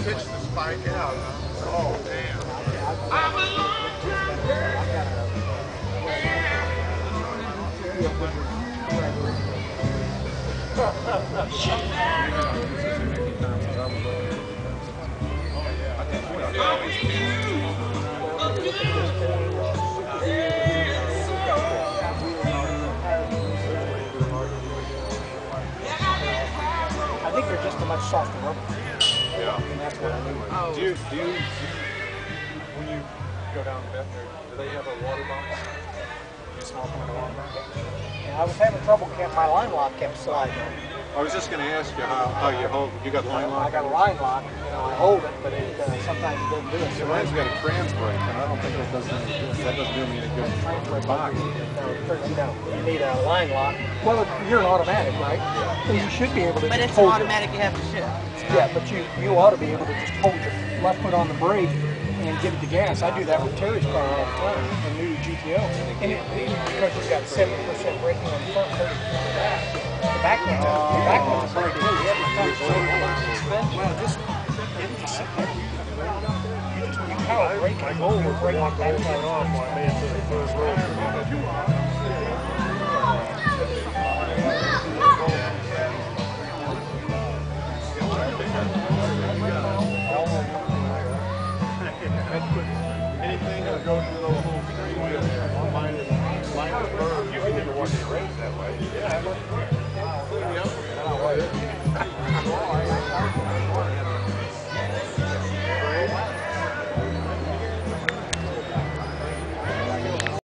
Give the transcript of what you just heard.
Pitch the spike out, huh? Oh, damn. I think they're just a much softer rubber. Yeah. And that's what I mean. Oh. Do you, when you go down Bethner, do they have a water box? You small point of water box? Yeah, I was having trouble, my line lock kept sliding on. I was just going to ask you how you hold. You got line lock? I got a line lock. I hold it, but it sometimes it doesn't do it. So mine's got a trans brake, and I don't think that does any good. That doesn't do me any good for a box. No, you need a line lock. Well, you're an automatic, right? Yeah. So you should be able to But just it's hold automatic, you have to shift. Yeah, but you ought to be able to just hold your left foot on the brake and give it the gas. I do that with Terry's car all the time, a new GTO. And because you've got 70% braking on the front, 30% on the back. The back one's very good. Well, just sit there. You power brake and roll with brake on back. Off while I made it to the first